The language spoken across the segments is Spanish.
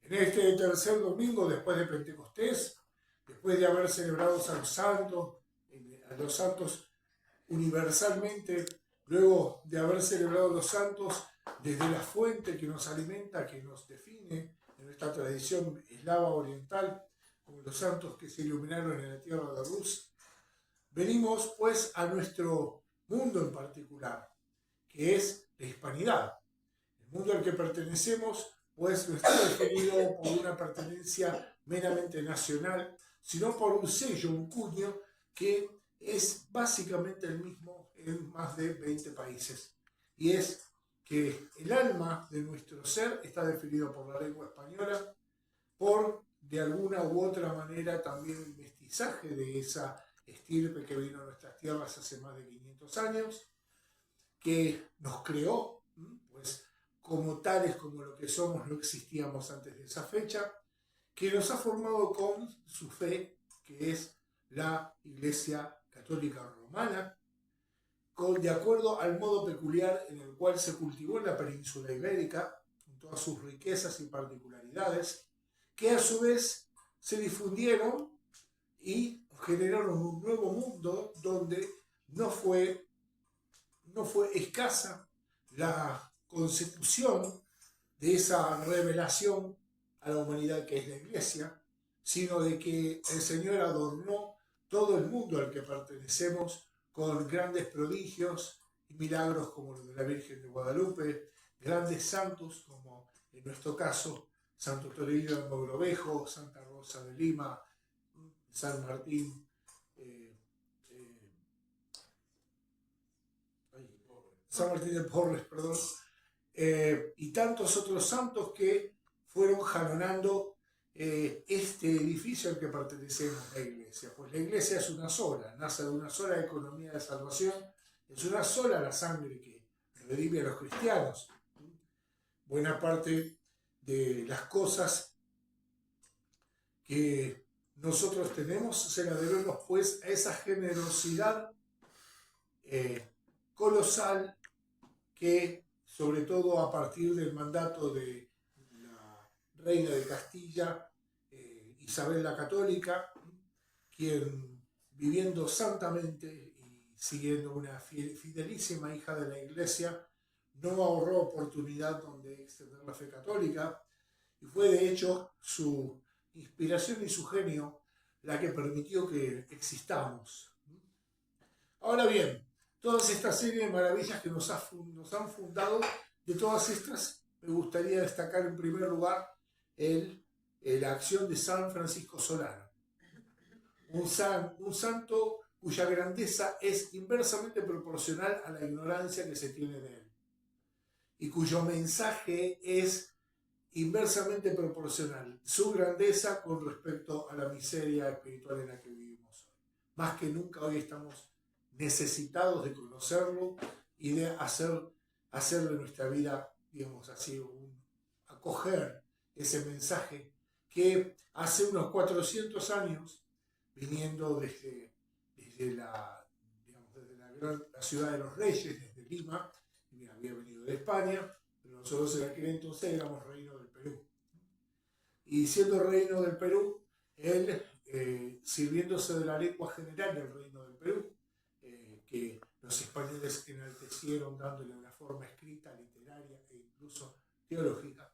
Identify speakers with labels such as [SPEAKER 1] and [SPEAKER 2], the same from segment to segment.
[SPEAKER 1] En este tercer domingo después de Pentecostés, después de haber celebrado a los santos universalmente, luego de haber celebrado los santos desde la fuente que nos alimenta, que nos define en nuestra tradición eslava oriental, como los santos que se iluminaron en la tierra de Rus, venimos pues a nuestro mundo en particular, que es la hispanidad. El mundo al que pertenecemos pues no está definido por una pertenencia meramente nacional, sino por un sello, un cuño que es básicamente el mismo en más de 20 países. Y es que el alma de nuestro ser está definido por la lengua española, por de alguna u otra manera también el mestizaje de esa estirpe que vino a nuestras tierras hace más de 500 años, que nos creó, pues como tales como lo que somos no existíamos antes de esa fecha, que nos ha formado con su fe, que es la Iglesia Católica Romana, de acuerdo al modo peculiar en el cual se cultivó en la península ibérica, con todas sus riquezas y particularidades, que a su vez se difundieron y generaron un nuevo mundo donde no fue, no fue escasa la consecución de esa revelación a la humanidad que es la Iglesia, sino de que el Señor adornó todo el mundo al que pertenecemos con grandes prodigios y milagros como los de la Virgen de Guadalupe, grandes santos como en nuestro caso Santo Toribio de Mogrovejo, Santa Rosa de Lima, San Martín, eh, eh, San Martín de Porres, perdón, y tantos otros santos que fueron jalonando este edificio al que pertenecemos, la Iglesia. Pues la Iglesia es una sola, nace de una sola economía de salvación, es una sola la sangre que redime a los cristianos. Buena parte de las cosas que nosotros tenemos se la debemos pues a esa generosidad colosal que, sobre todo a partir del mandato de la reina de Castilla, Isabel la Católica, quien viviendo santamente y siguiendo una fidelísima hija de la Iglesia, no ahorró oportunidad donde extender la fe católica, y fue de hecho su inspiración y su genio la que permitió que existamos. Ahora bien, todas estas serie de maravillas que nos han fundado, de todas estas me gustaría destacar en primer lugar la acción de San Francisco Solano, un santo cuya grandeza es inversamente proporcional a la ignorancia que se tiene de él y cuyo mensaje es inversamente proporcional, su grandeza con respecto a la miseria espiritual en la que vivimos hoy. Más que nunca hoy estamos necesitados de conocerlo y de hacer de nuestra vida, digamos así, acoger ese mensaje que hace unos 400 años, viniendo desde la ciudad de los Reyes, desde Lima, había venido de España, pero nosotros en aquel entonces éramos reino del Perú. Y siendo reino del Perú, él, sirviéndose de la lengua general del reino del Perú, que los españoles enaltecieron dándole una forma escrita, literaria e incluso teológica,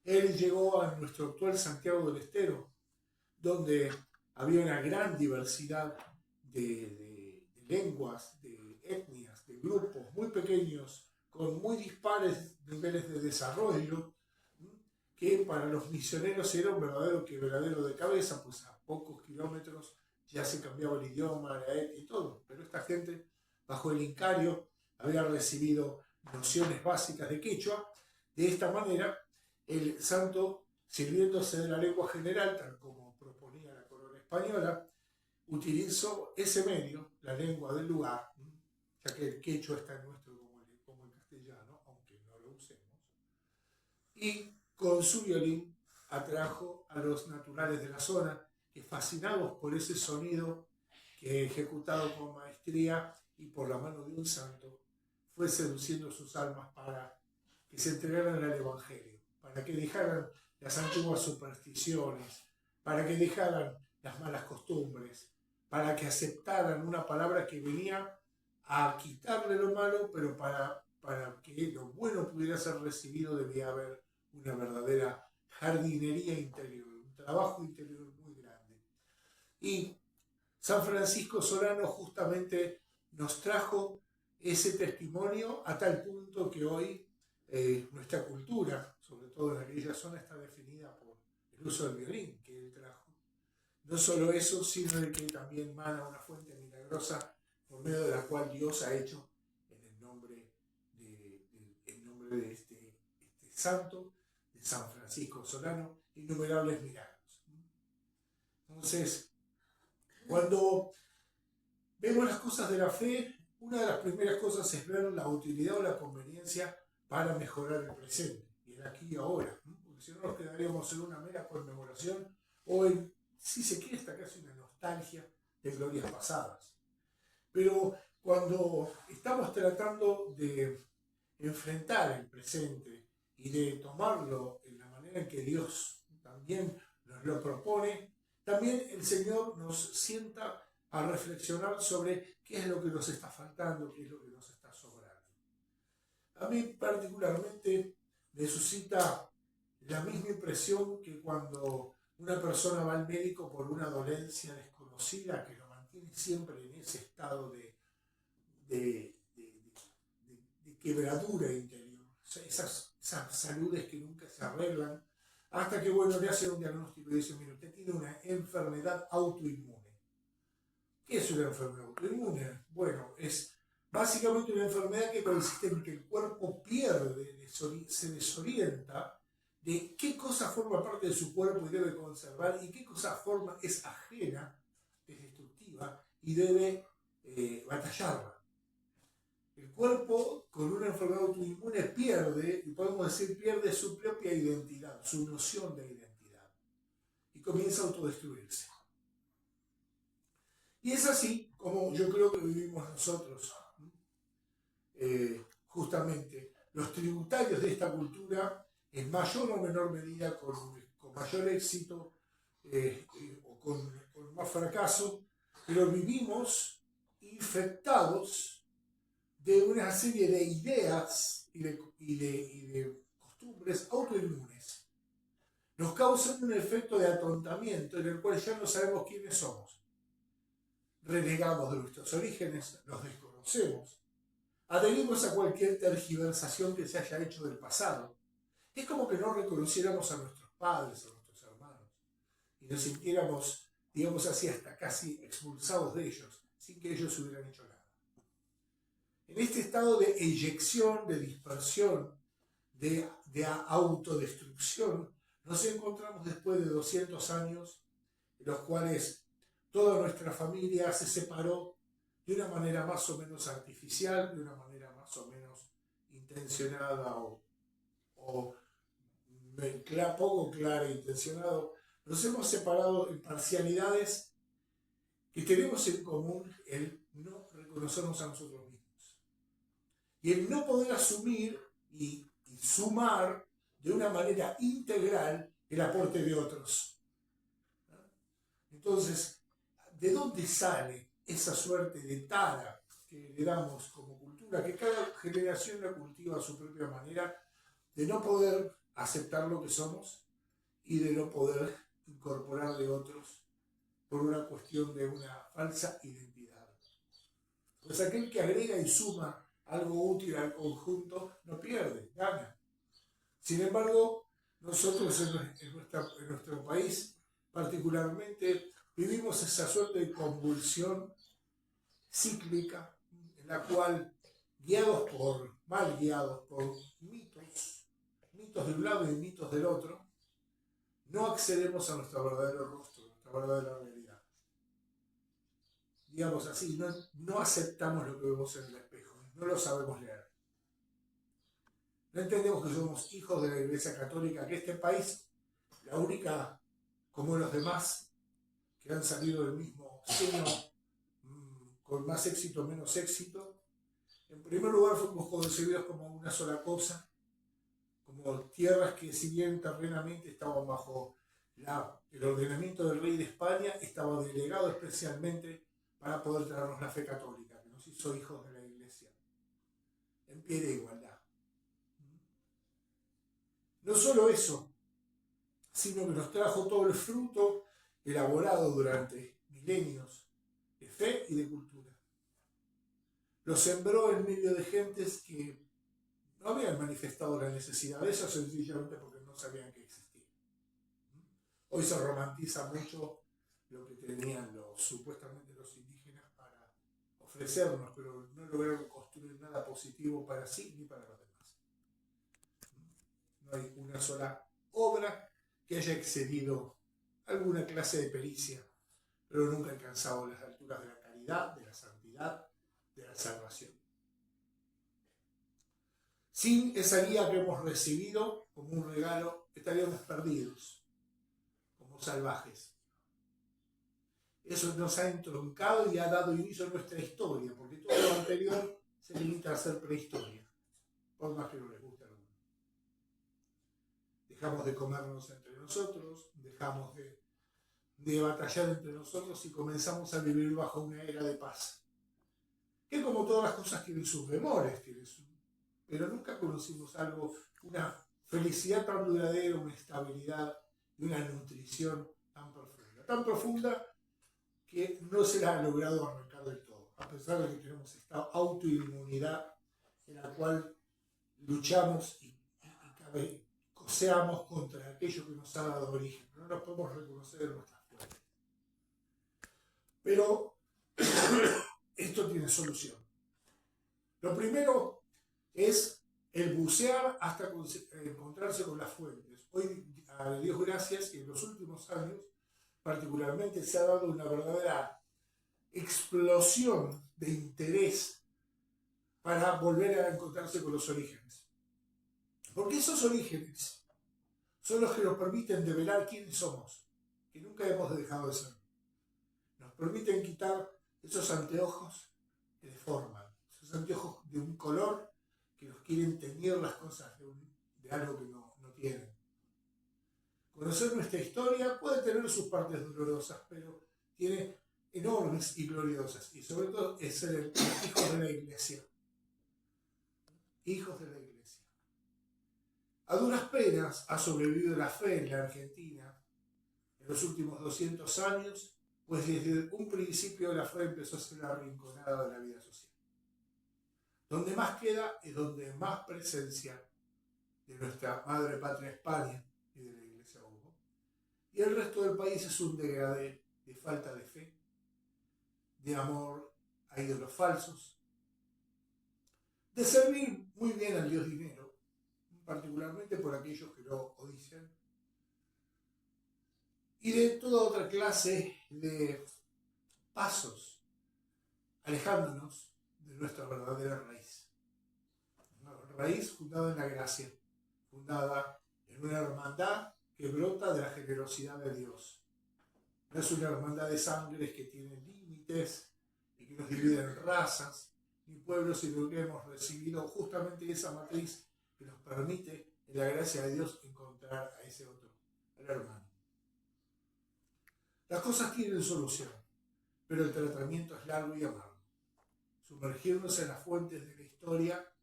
[SPEAKER 1] él llegó a nuestro actual Santiago del Estero, donde había una gran diversidad de lenguas, de etnias, de grupos muy pequeños, con muy dispares niveles de desarrollo, que para los misioneros era un verdadero quebradero de cabeza, pues a pocos kilómetros ya se cambiaba el idioma, la etnia y todo. Pero esta gente, bajo el Incario, había recibido nociones básicas de quechua. De esta manera, el santo, sirviéndose de la lengua general, tal como proponía la corona española, utilizó ese medio, la lengua del lugar, ya que el quechua está en nuestro como el castellano, aunque no lo usemos, y con su violín atrajo a los naturales de la zona, que fascinados por ese sonido que ejecutado con maestría y por la mano de un santo, fue seduciendo sus almas para que se entregaran al Evangelio, para que dejaran las antiguas supersticiones, para que dejaran las malas costumbres, para que aceptaran una palabra que venía a quitarle lo malo, pero para que lo bueno pudiera ser recibido debía haber una verdadera jardinería interior, un trabajo interior muy grande. Y San Francisco Solano justamente nos trajo ese testimonio a tal punto que hoy nuestra cultura, sobre todo en aquella zona, está definida por el uso del violín que él trajo. No solo eso, sino de que también mana una fuente milagrosa por medio de la cual Dios ha hecho en el nombre de este santo, de San Francisco Solano, innumerables milagros. Entonces, cuando vemos las cosas de la fe, una de las primeras cosas es ver la utilidad o la conveniencia para mejorar el presente, y el aquí y ahora, ¿no? Porque si no nos quedaríamos en una mera conmemoración o en, si se quiere, esta casi una nostalgia de glorias pasadas. Pero cuando estamos tratando de enfrentar el presente y de tomarlo en la manera en que Dios también nos lo propone, también el Señor nos sienta a reflexionar sobre qué es lo que nos está faltando, qué es lo que nos está sobrando. A mí particularmente me suscita la misma impresión que cuando una persona va al médico por una dolencia desconocida que lo mantiene siempre en ese estado de, de quebradura interior. O sea, esas saludes que nunca se arreglan, hasta que, bueno, le hacen un diagnóstico y dicen, mira, usted tiene una enfermedad autoinmune. ¿Qué es una enfermedad autoinmune? Bueno, es básicamente una enfermedad que consiste en que el cuerpo pierde, se desorienta de qué cosa forma parte de su cuerpo y debe conservar y qué cosa es ajena, es destructiva y debe batallarla. El cuerpo con una enfermedad autoinmune pierde, y podemos decir pierde su propia identidad, su noción de identidad, y comienza a autodestruirse. Y es así como yo creo que vivimos nosotros. Justamente los tributarios de esta cultura, en mayor o menor medida, con mayor éxito o con más fracaso, pero vivimos infectados de una serie de ideas y de costumbres autoinmunes. Nos causan un efecto de atontamiento en el cual ya no sabemos quiénes somos. Renegamos de nuestros orígenes, los desconocemos, adherimos a cualquier tergiversación que se haya hecho del pasado. Es como que no reconociéramos a nuestros padres, a nuestros hermanos, y nos sintiéramos, digamos así, hasta casi expulsados de ellos, sin que ellos hubieran hecho nada. En este estado de eyección, de dispersión, de autodestrucción, nos encontramos después de 200 años, en los cuales toda nuestra familia se separó de una manera más o menos artificial, de una manera más o menos intencionada o poco clara e intencionado. Nos hemos separado en parcialidades que tenemos en común el no reconocernos a nosotros mismos. Y el no poder asumir y sumar de una manera integral el aporte de otros. Entonces, ¿de dónde sale esa suerte de tara que le damos como cultura, que cada generación la cultiva a su propia manera, de no poder aceptar lo que somos y de no poder incorporar de otros por una cuestión de una falsa identidad? Pues aquel que agrega y suma algo útil al conjunto no pierde, gana. Sin embargo, nosotros en nuestro país particularmente vivimos esa suerte de convulsión cíclica en la cual, mal guiados por mitos de un lado y mitos del otro, no accedemos a nuestro verdadero rostro, a nuestra verdadera realidad. Digamos así, no aceptamos lo que vemos en el espejo, no lo sabemos leer. No entendemos que somos hijos de la Iglesia Católica, que este país, la única, como los demás, que han salido del mismo seno, con más éxito o menos éxito. En primer lugar, fuimos concebidos como una sola cosa, como tierras que si bien terrenamente estaban bajo el ordenamiento del rey de España, estaba delegado especialmente para poder traernos la fe católica, que nos hizo hijos de la Iglesia, en pie de igualdad. No solo eso, sino que nos trajo todo el fruto elaborado durante milenios de fe y de cultura. Lo sembró en medio de gentes que no habían manifestado la necesidad de eso sencillamente porque no sabían que existía. Hoy se romantiza mucho lo que tenían supuestamente los indígenas para ofrecernos, pero no lograron construir nada positivo para sí ni para los demás. No hay una sola obra que haya excedido alguna clase de pericia, pero nunca ha alcanzado las alturas de la caridad, de la santidad, de la salvación. Sin esa guía que hemos recibido como un regalo, estaríamos perdidos, como salvajes. Eso nos ha entroncado y ha dado inicio a nuestra historia, porque todo lo anterior se limita a ser prehistoria, por más que no les guste a alguno. Dejamos de comernos entre nosotros, dejamos de batallar entre nosotros y comenzamos a vivir bajo una era de paz. Que como todas las cosas tienen sus bemoles, pero nunca conocimos algo, una felicidad tan duradera, una estabilidad y una nutrición tan profunda que no se la ha logrado arrancar del todo, a pesar de que tenemos esta autoinmunidad en la cual luchamos y coseamos contra aquello que nos ha dado origen. No nos podemos reconocer en nuestras fuentes. Pero esto tiene solución. Lo primero es el bucear hasta encontrarse con las fuentes. Hoy, a Dios gracias, que en los últimos años particularmente se ha dado una verdadera explosión de interés para volver a encontrarse con los orígenes. Porque esos orígenes son los que nos permiten develar quiénes somos, que nunca hemos dejado de ser. Nos permiten quitar esos anteojos que deforman, esos anteojos de un color que nos quieren teñir las cosas de algo que no tienen. Conocer nuestra historia puede tener sus partes dolorosas, pero tiene enormes y gloriosas. Y sobre todo es ser hijos de la Iglesia. Hijos de la Iglesia. A duras penas ha sobrevivido la fe en la Argentina en los últimos 200 años, pues desde un principio la fe empezó a ser la arrinconada de la vida social. Donde más queda es donde más presencia de nuestra madre patria España y de la Iglesia hubo. Y el resto del país es un degradé de falta de fe, de amor a ídolos falsos, de servir muy bien al Dios dinero, particularmente por aquellos que lo codician, y de toda otra clase de pasos, alejándonos de nuestra verdadera raíz. Una raíz fundada en la gracia, fundada en una hermandad que brota de la generosidad de Dios. No es una hermandad de sangres que tiene límites y que nos divide en razas ni pueblos, sino que hemos recibido justamente esa matriz que nos permite, en la gracia de Dios, encontrar a ese otro, al hermano. Las cosas tienen solución, pero el tratamiento es largo y amargo. Sumergirnos en las fuentes de la historia,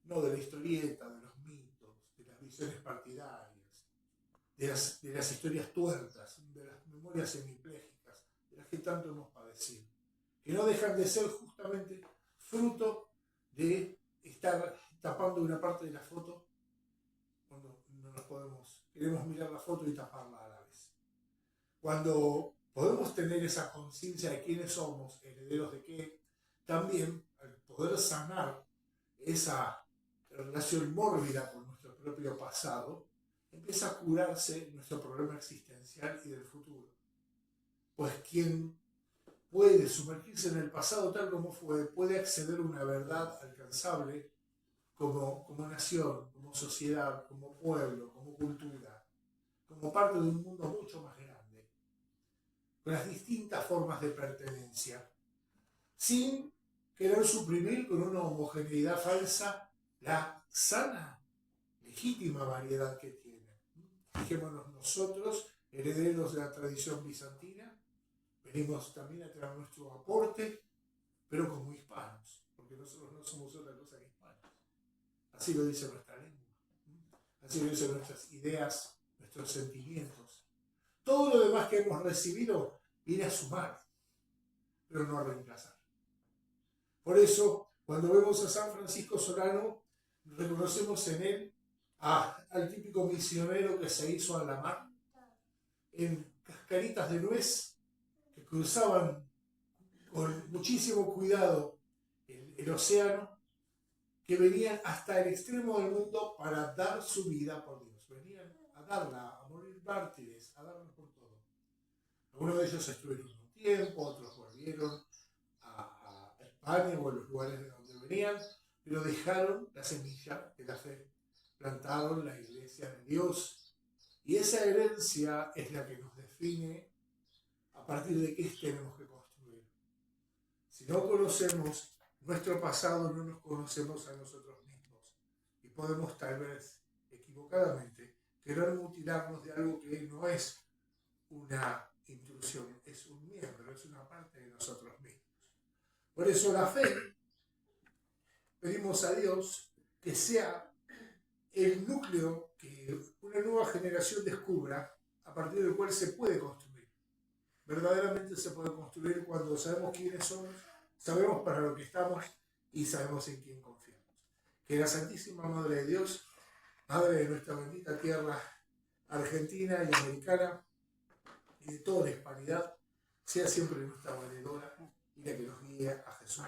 [SPEAKER 1] no de la historieta, de los mitos, de las visiones partidarias, de las historias tuertas, de las memorias hemiplégicas, de las que tanto hemos padecido, que no dejan de ser justamente fruto de estar tapando una parte de la foto cuando no nos queremos mirar la foto y taparla a la vez. Cuando podemos tener esa conciencia de quiénes somos, herederos de qué, también al poder sanar esa relación mórbida con nuestro propio pasado, empieza a curarse nuestro problema existencial y del futuro. Pues quien puede sumergirse en el pasado tal como fue, puede acceder a una verdad alcanzable como nación, como sociedad, como pueblo, como cultura, como parte de un mundo mucho más grande, con las distintas formas de pertenencia, sin querer suprimir con una homogeneidad falsa la sana, la legítima variedad que tienen. Fijémonos nosotros, herederos de la tradición bizantina, venimos también a traer nuestro aporte, pero como hispanos, porque nosotros no somos otra cosa que hispanos. Así lo dice nuestra lengua, así lo dicen nuestras ideas, nuestros sentimientos. Todo lo demás que hemos recibido viene a sumar, pero no a reemplazar. Por eso, cuando vemos a San Francisco Solano, reconocemos en él al típico misionero que se hizo a la mar, en cascaritas de nuez que cruzaban con muchísimo cuidado el océano, que venían hasta el extremo del mundo para dar su vida por Dios. Venían a darla, a morir mártires, a darla por todo. Algunos de ellos estuvieron un tiempo, otros volvieron a España o a los lugares de donde venían, pero dejaron la semilla de la fe, plantaron la iglesia de Dios. Y esa herencia es la que nos define a partir de qué tenemos que construir. Si no conocemos nuestro pasado, no nos conocemos a nosotros mismos. Y podemos tal vez, equivocadamente, querer mutilarnos de algo que no es una intrusión, es un miembro, es una parte de nosotros mismos. Por eso la fe, pedimos a Dios que sea el núcleo que una nueva generación descubra, a partir del cual se puede construir. Verdaderamente se puede construir cuando sabemos quiénes somos, sabemos para lo que estamos y sabemos en quién confiamos. Que la Santísima Madre de Dios, Madre de nuestra bendita tierra argentina y americana y de toda la hispanidad, sea siempre nuestra valedora y la que nos guíe a Jesús